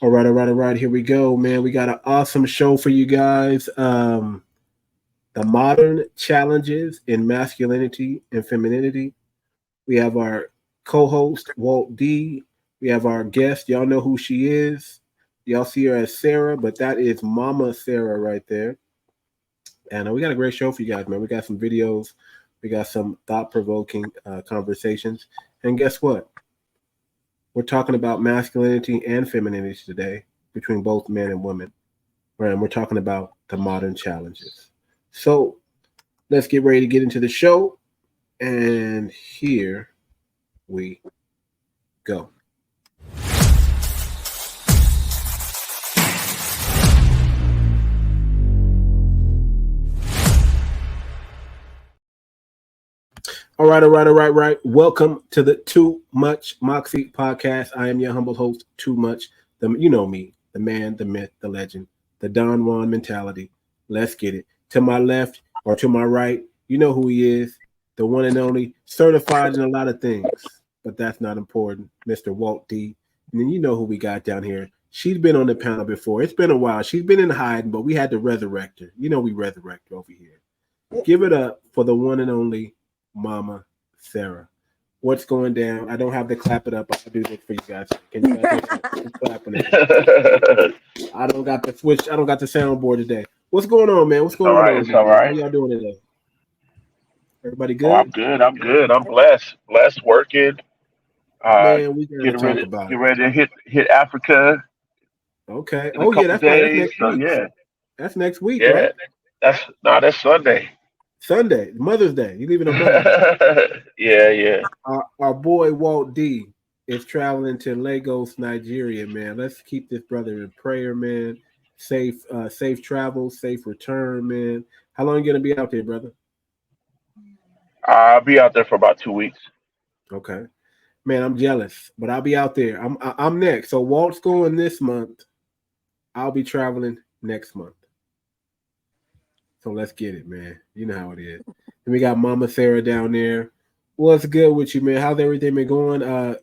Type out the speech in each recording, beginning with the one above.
All right. Here we go, man. We got an awesome show for you guys. The modern challenges in masculinity and femininity. We have our co-host Walt D. We have our guest. Y'all know who she is. Y'all see her as Sarah, but that is Mama Sarah right there. And we got a great show for you guys, man. We got some videos. We got some thought-provoking conversations. And guess what? We're talking about masculinity and femininity today between both men and women. Right? And we're talking about the modern challenges. So let's get ready to get into the show. And here we go. All right. Welcome to the Too Much Moxie podcast. I am your humble host, Too Much. You know me, the man, the myth, the legend, the Don Juan mentality. Let's get it. To my left or to my right, you know who he is, the one and only, certified in a lot of things, but that's not important, Mr. Walt D. And then you know who we got down here. She's been on the panel before. It's been a while. She's been in hiding, but we had to resurrect her. You know we resurrect her over here. Give it up for the one and only Mama Sarah. What's going down? I don't have to clap it up. I'll do this for you guys. Can you guys hear clapping it? I don't got the switch. I don't got the soundboard today. What's going on, man? What's going on? It's all right. How y'all doing today? Everybody good? Oh, I'm good. I'm good. I'm blessed. Blessed working. Man, we gotta talk about Get it. ready to hit Africa Okay. in a Oh yeah, couple that's right. That's days. next So week. yeah, That's next week, yeah. right? That's Sunday. Sunday, Mother's Day. You leaving on Mother's Day. Yeah. Our boy Walt D is traveling to Lagos, Nigeria, man. Let's keep this brother in prayer, man. Safe travel, safe return, man. How long you gonna be out there, brother? I'll be out there for about 2 weeks. Okay, man. I'm jealous, but I'll be out there. I'm next. So Walt's going this month. I'll be traveling next month. So let's get it, man. You know how it is. And we got Mama Sarah down there. What's good with you, man? How's everything been going?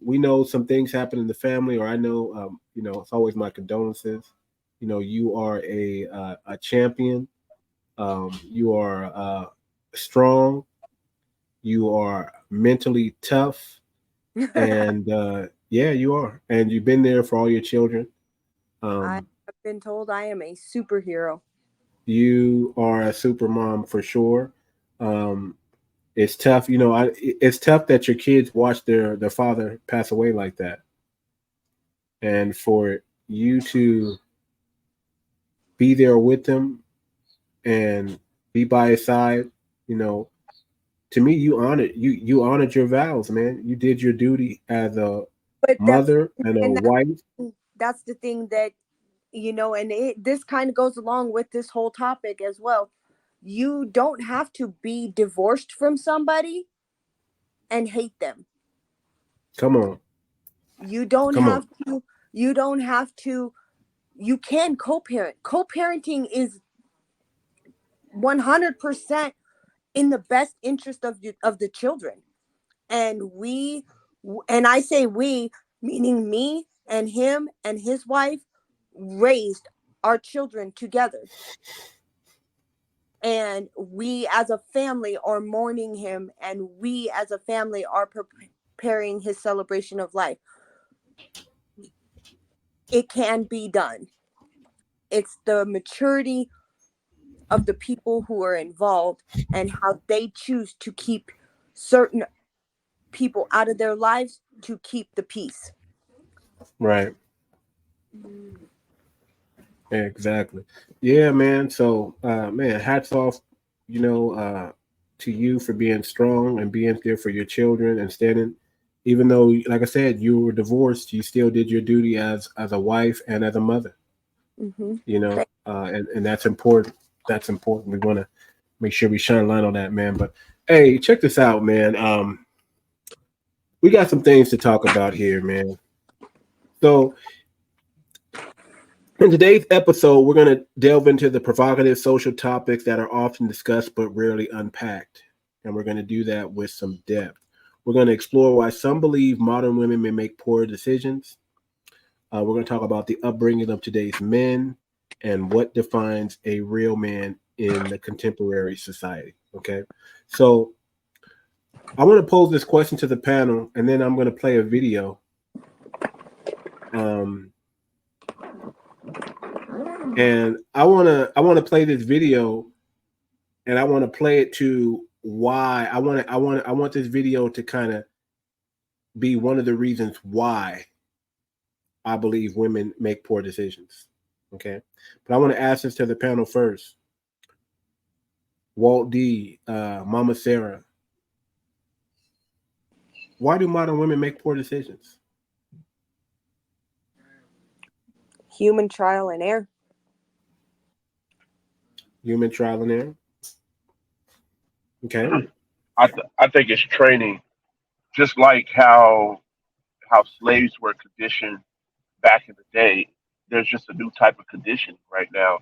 We know some things happen in the family, or I know, it's always my condolences. You know, you are a champion. You are strong. You are mentally tough, and yeah, you are. And you've been there for all your children. I've been told I am a superhero. You are a super mom for sure. It's tough, it's tough that your kids watch their father pass away like that, and for you to be there with them and be by his side. You know, to me, you honored your vows, man. You did your duty as a But mother and a wife. that's the thing that and this kind of goes along with this whole topic as well. You don't have to be divorced from somebody and hate them. Come on. You don't Come have on. to. You don't have to. You can co-parent. Co-parenting is 100% in the best interest of the children. And I say we, meaning me and him and his wife, raised our children together. And we as a family are mourning him, and we as a family are preparing his celebration of life. It can be done. It's the maturity of the people who are involved and how they choose to keep certain people out of their lives to keep the peace. Right. Exactly. Yeah, man. So, man, hats off, to you for being strong and being there for your children and standing. Even though, like I said, you were divorced, you still did your duty as a wife and as a mother. Mm-hmm. And that's important. That's important. We want to make sure we shine a light on that, man. But hey, check this out, man. We got some things to talk about here, man. So in today's episode, we're going to delve into the provocative social topics that are often discussed but rarely unpacked. And we're going to do that with some depth. We're going to explore why some believe modern women may make poor decisions, We're going to talk about the upbringing of today's men and what defines a real man in the contemporary society. Okay, so I want to pose this question to the panel, and then I'm going to play a video. And I want to play this video, and I want to play it to why I want this video to kind of be one of the reasons why I believe women make poor decisions. Okay, but I want to ask this to the panel first. Walt D, Mama Sarah, why do modern women make poor decisions? Human trial and error. Human trial and error. Okay. I think it's training, just like how slaves were conditioned back in the day. There's just a new type of conditioning right now,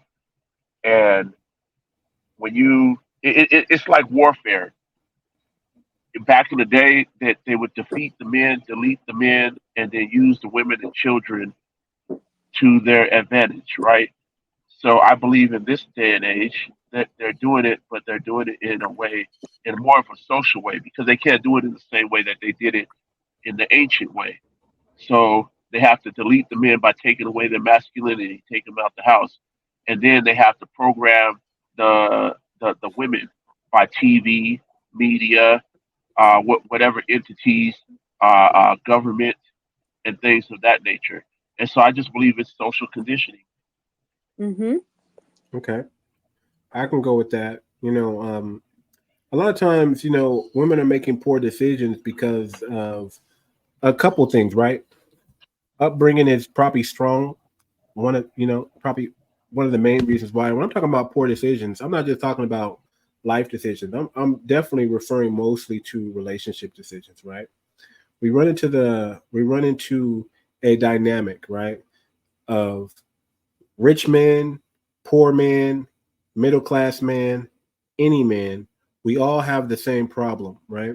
and when it's like warfare. Back in the day, that they would defeat the men, delete the men, and then use the women and children to their advantage, right? So I believe in this day and age that they're doing it, but they're doing it in a way, in more of a social way, because they can't do it in the same way that they did it in the ancient way. So they have to delete the men by taking away their masculinity, take them out the house, and then they have to program the women by TV, media, whatever entities, government, and things of that nature. And so I just believe it's social conditioning. Mm-hmm. Okay, I can go with that. A lot of times, women are making poor decisions because of a couple things, right? Upbringing is probably strong. Probably one of the main reasons why. When I'm talking about poor decisions, I'm not just talking about life decisions. I'm definitely referring mostly to relationship decisions, right? We run into a dynamic, right, of rich man, poor man, middle class man, any man. We all have the same problem, right?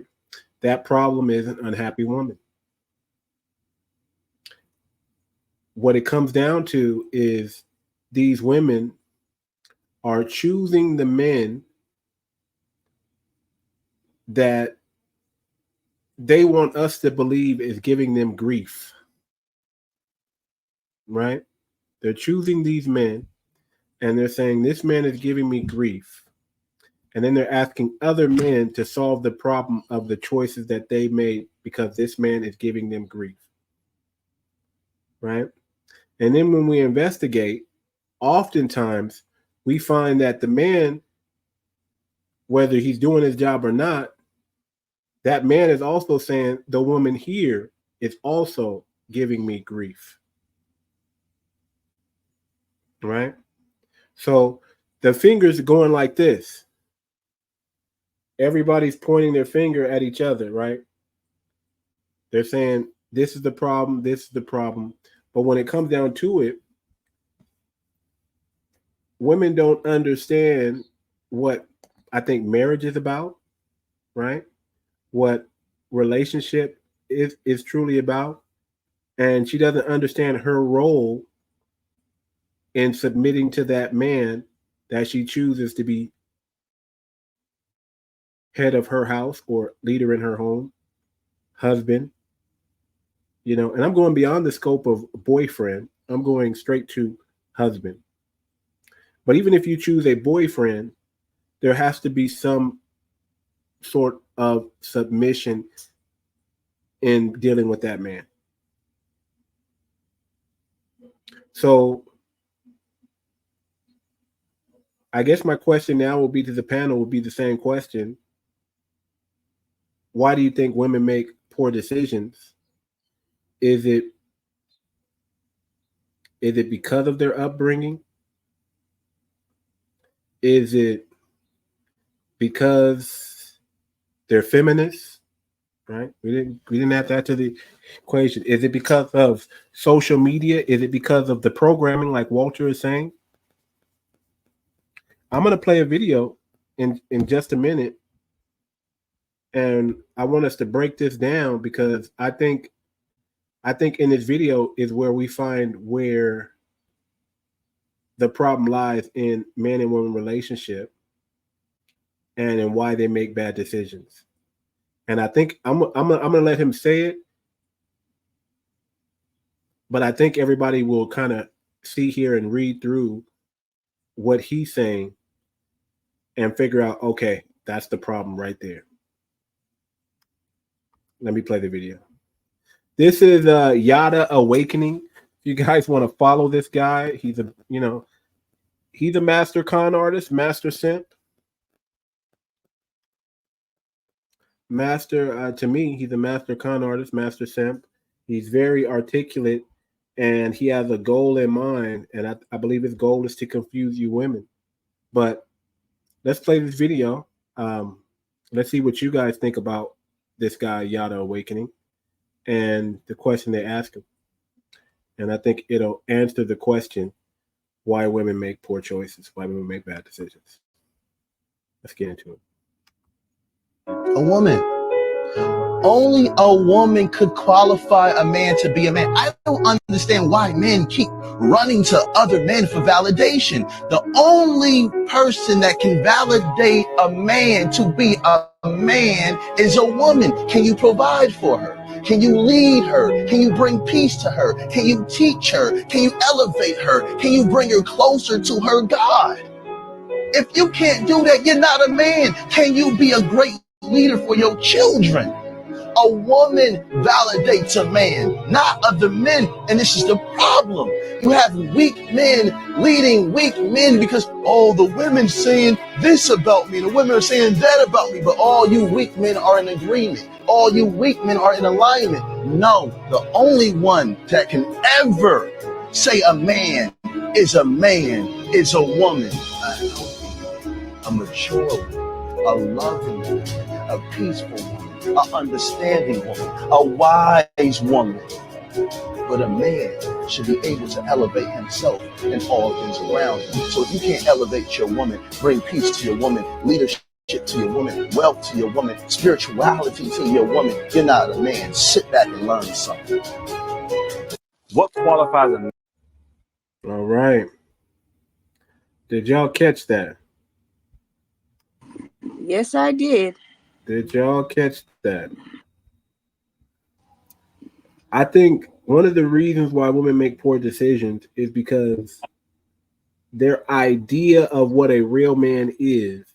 That problem is an unhappy woman. What it comes down to is these women are choosing the men that they want us to believe is giving them grief, right? They're choosing these men and they're saying, this man is giving me grief. And then they're asking other men to solve the problem of the choices that they made because this man is giving them grief, right? And then when we investigate, oftentimes we find that the man, whether he's doing his job or not, that man is also saying the woman here is also giving me grief, right? So the fingers are going like this. Everybody's pointing their finger at each other, right? They're saying, this is the problem, this is the problem. But when it comes down to it, women don't understand what I think marriage is about, right? What relationship is truly about. And she doesn't understand her role in submitting to that man that she chooses to be head of her house or leader in her home, husband, and I'm going beyond the scope of boyfriend. I'm going straight to husband. But even if you choose a boyfriend, there has to be some sort of submission in dealing with that man. So I guess my question now will be to the panel will be the same question. Why do you think women make poor decisions? Is it because of their upbringing? Is it because they're feminists? Right? We didn't add that to the equation. Is it because of social media? Is it because of the programming, like Walter is saying? I'm going to play a video in just a minute, and I want us to break this down because I think I think in this video is where we find where the problem lies in man and woman relationship and in why they make bad decisions. And I think I'm gonna let him say it, but I think everybody will kind of see here and read through what he's saying and figure out, okay, that's the problem right there. Let me play the video. This is 𝗖𝗂𝗵𝗵𝘁𝘂𝘁𝗂𝗵𝘁. If you guys want to follow this guy, he's a master con artist, master simp. To me, he's a master con artist, master simp. He's very articulate, and he has a goal in mind, and I believe his goal is to confuse you women. But let's play this video. Let's see what you guys think about this guy, 𝗖𝗂𝗵𝗵𝘁𝘂𝘁𝗂𝗵𝘁, and the question they ask him. And I think it'll answer the question why women make poor choices, why women make bad decisions. Let's get into it. A woman. Only a woman could qualify a man to be a man. I don't understand why men keep running to other men for validation. The only person that can validate a man to be a man is a woman. Can you provide for her? Can you lead her? Can you bring peace to her? Can you teach her? Can you elevate her? Can you bring her closer to her God? If you can't do that, you're not a man. Can you be a great leader for your children? A woman validates a man, not other men. And this is the problem. You have weak men leading weak men because, oh, the women saying this about me, the women are saying that about me, but all you weak men are in agreement. All you weak men are in alignment. No, the only one that can ever say a man is a woman. A mature woman, a loving woman, a peaceful woman, an understanding woman, a wise woman. But a man should be able to elevate himself and all things around him. So if you can't elevate your woman, bring peace to your woman, leadership to your woman, wealth to your woman, spirituality to your woman, you're not a man. Sit back and learn something. What qualifies a man? All right. Did y'all catch that? Yes, I did. Did y'all catch that? I think one of the reasons why women make poor decisions is because their idea of what a real man is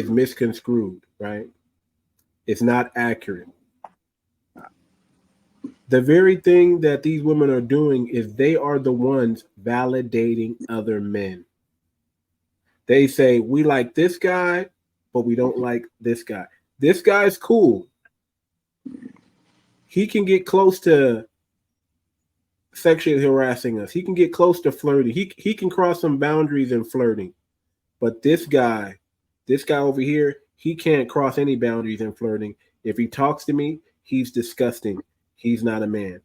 misconstrued, right? It's not accurate. The very thing that these women are doing is they are the ones validating other men. They say, we like this guy, but we don't like this guy. This guy's cool. He can get close to sexually harassing us. He can get close to flirting. He can cross some boundaries in flirting. But this guy over here, he can't cross any boundaries in flirting. If he talks to me, he's disgusting. He's not a man.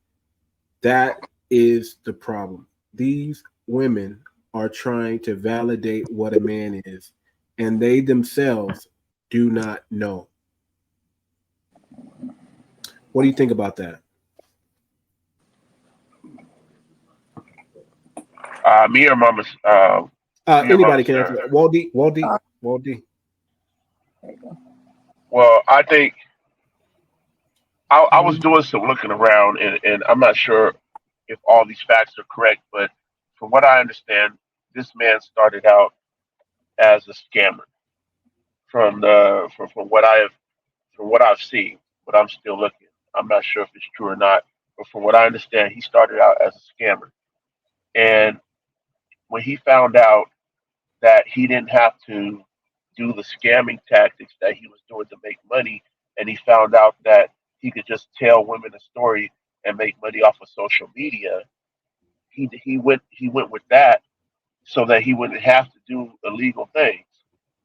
That is the problem. These women are trying to validate what a man is, and they themselves do not know. What do you think about that? Me or Mama? Anybody can answer that. Waldy. Well, I think I was doing some looking around, and I'm not sure if all these facts are correct, but from what I understand, this man started out as a scammer. From what I've seen, but I'm still looking. I'm not sure if it's true or not, but from what I understand, he started out as a scammer, and when he found out that he didn't have to do the scamming tactics that he was doing to make money, and he found out that he could just tell women a story and make money off of social media. He went with that so that he wouldn't have to do illegal things,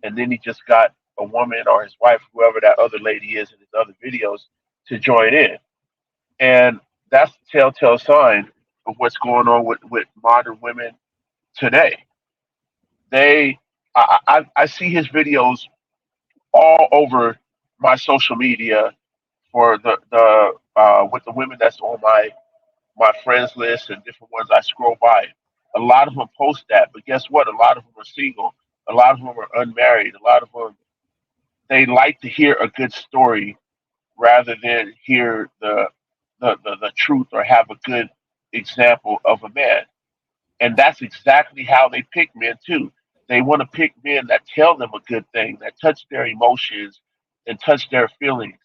and then he just got a woman or his wife, whoever that other lady is in his other videos, to join in, and that's the telltale sign of what's going on with modern women today. I see his videos all over my social media for the with the women that's on my friends list and different ones I scroll by. A lot of them post that, but guess what? A lot of them are single. A lot of them are unmarried. A lot of them they like to hear a good story rather than hear the truth or have a good example of a man. And that's exactly how they pick men too. They want to pick men that tell them a good thing, that touch their emotions and touch their feelings.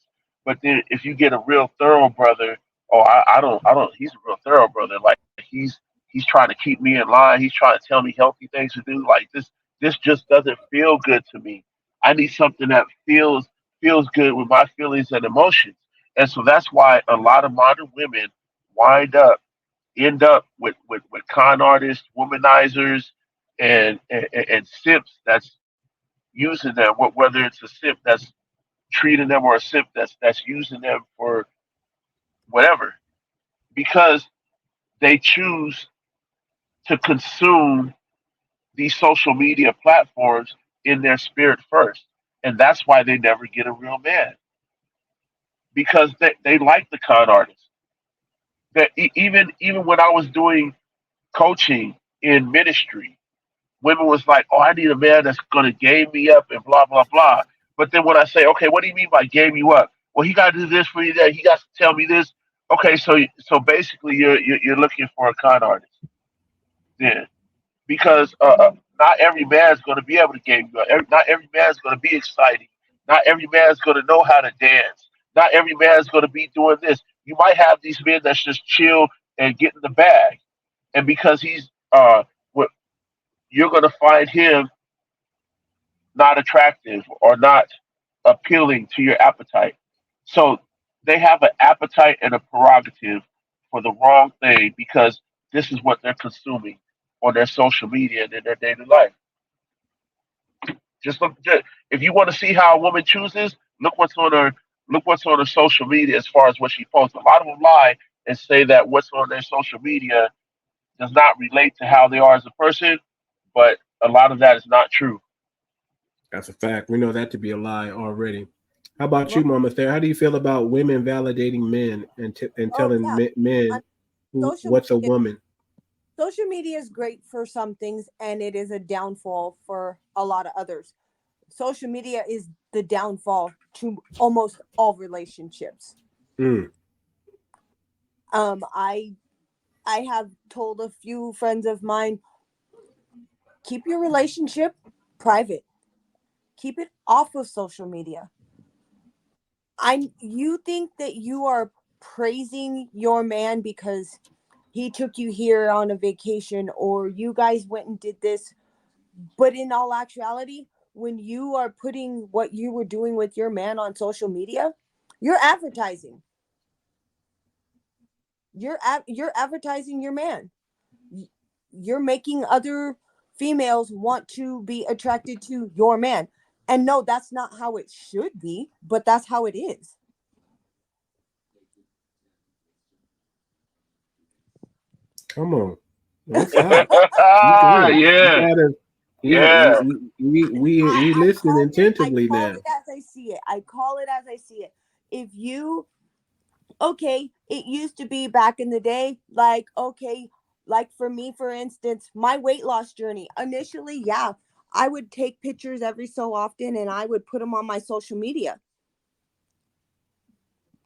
But then if you get a real thorough brother, oh, I don't. He's a real thorough brother. Like he's trying to keep me in line. He's trying to tell me healthy things to do. Like this just doesn't feel good to me. I need something that feels good with my feelings and emotions. And so that's why a lot of modern women wind up end up with con artists, womanizers, and simps that's using them. Whether it's a simp that's treating them or a simp that's using them for whatever, because they choose to consume these social media platforms in their spirit first, and that's why they never get a real man because they like the con artists. That even when I was doing coaching in ministry, women was like, "Oh, I need a man that's gonna game me up and blah blah blah." But then when I say, "Okay, what do you mean by game you up?" Well, he got to do this for you. That he got to tell me this. Okay, so basically, you're looking for a con artist then, because not every man's gonna be able to game you up. Not every man's gonna be exciting. Not every man's gonna know how to dance. Not every man's gonna be doing this. You might have these men that's just chill and get in the bag, and because he's what you're gonna find him not attractive or not appealing to your appetite. So they have an appetite and a prerogative for the wrong thing because this is what they're consuming on their social media and in their daily life. If you want to see how a woman chooses, look what's on her social media as far as what she posts. A lot of them lie and say that what's on their social media does not relate to how they are as a person, but a lot of that is not true. That's a fact. We know that to be a lie already. How about you, Well, Mama Thayer? How do you feel about women validating men and oh telling yeah, men social what's a media. woman? Social media is great for some things, and it is a downfall for a lot of others. Social media is the downfall to almost all relationships. Mm, Um, I I have told a few friends of mine, keep your relationship private. Keep it off of social media. You think that you are praising your man because he took you here on a vacation or you guys went and did this, but in all actuality, when you are putting what you were doing with your man on social media, you're advertising. You're advertising your man. You're making other females want to be attracted to your man. And no, that's not how it should be, but that's how it is. come on, that's hot. You good? You Yeah, gotta. Yeah, yeah. we I listening I attentively call now. it as I see it. I call it as I see it. If you okay, it used to be back in the day, like okay, like for me, for instance, my weight loss journey. Initially, yeah, I would take pictures every so often and I would put them on my social media.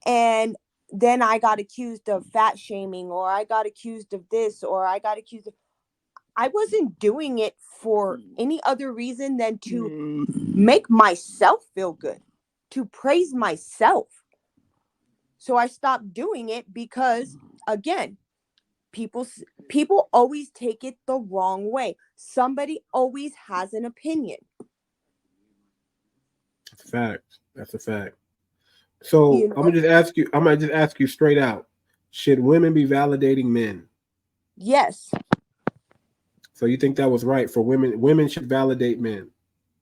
And then I got accused of fat shaming, or I got accused of this, or I got accused of. I wasn't doing it for any other reason than to make myself feel good, to praise myself. So I stopped doing it because, again, people people always take it the wrong way. Somebody always has an opinion. That's a fact. That's a fact. So You know? I'm gonna just ask you straight out. Should women be validating men? Yes, So you think that was right for women? Women should validate men.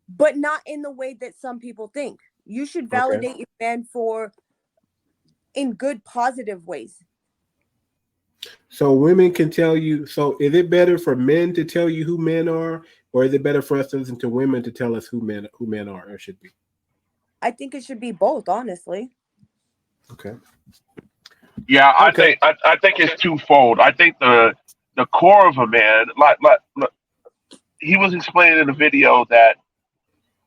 but not in the way that some people think. You should Okay. validate your man for in good, positive ways. So women can tell you. So is it better for men to tell you who men are, or is it better for us to listen to women to tell us who men are or should be? I think it should be both, honestly. Okay. Yeah, Okay. I think it's twofold. I think the core of a man, like he was explaining in the video that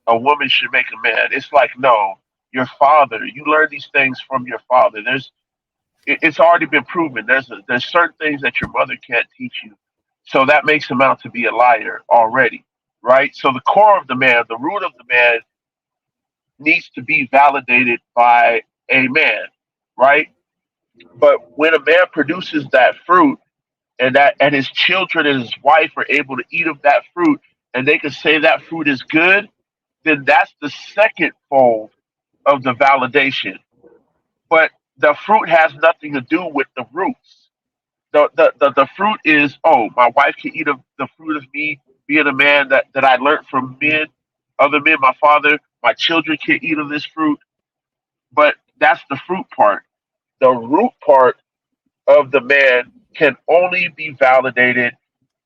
a woman should make a man. It's like, no, your father. You learn these things from your father. It's already been proven. There's certain things that your mother can't teach you, so that makes him out to be a liar already, right? So the core of the man, the root of the man, needs to be validated by a man, right? But when a man produces that fruit, and his children and his wife are able to eat of that fruit, and they can say that fruit is good, then that's the second fold of the validation. But the fruit has nothing to do with the roots. The fruit is, oh, my wife can eat of the fruit of me being a man that I learned from men, other men, my father, my children can eat of this fruit. But that's the fruit part. The root part of the man can only be validated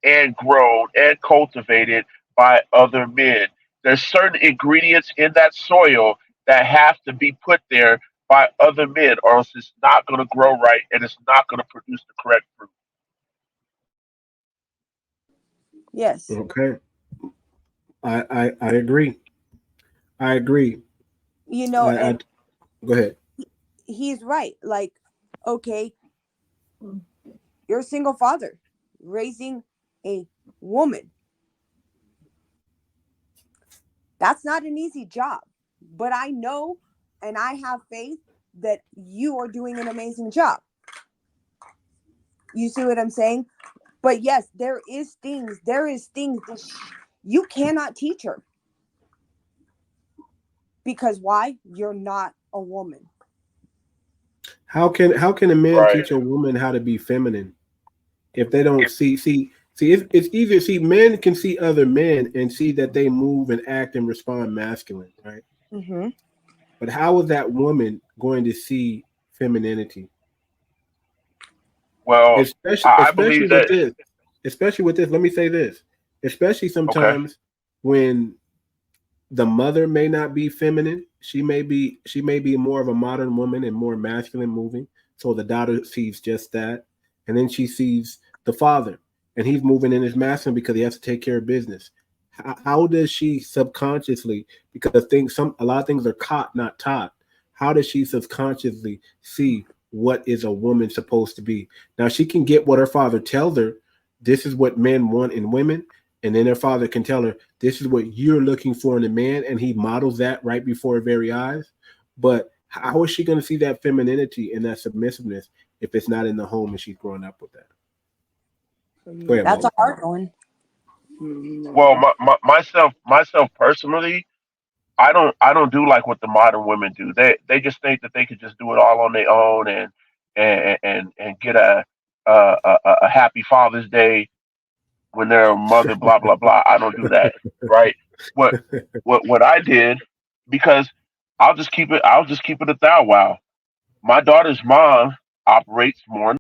and grown and cultivated by other men. There's certain ingredients in that soil that have to be put there by other men, or else it's not going to grow right and it's not going to produce the correct fruit. Yes. Okay. I agree. I agree. You know, I and go ahead. he's right. Like, okay, you're a single father raising a woman. That's not an easy job. But I know and I have faith that you are doing an amazing job. You see what I'm saying? But yes, there is things that you cannot teach her. Because why? You're not a woman. How can a man Right. teach a woman how to be feminine if they don't see? It's easier. See, men can see other men and see that they move and act and respond masculine, right? Mm-hmm. But how is that woman going to see femininity? Well, Especially, I especially believe with that. this. Especially with this. Let me say this. Especially Okay. sometimes when the mother may not be feminine. She may be more of a modern woman and more masculine moving. So the daughter sees just that. And then she sees the father and he's moving in his masculine because he has to take care of business. How does she subconsciously, because a lot of things are caught, not taught. How does she subconsciously see what is a woman supposed to be? Now she can get what her father tells her. This is what men want in women. And then her father can tell her, this is what you're looking for in a man. And he models that right before her very eyes. But how is she going to see that femininity and that submissiveness if it's not in the home and she's growing up with that? Go ahead, That's Walt. a hard one. Well, myself personally, I don't do like what the modern women do. They just think that they could just do it all on their own and get a happy Father's Day when they're a mother. Blah blah blah. I don't do that. Right. What what I did, because I'll just keep it a thou wow. My daughter's mom operates more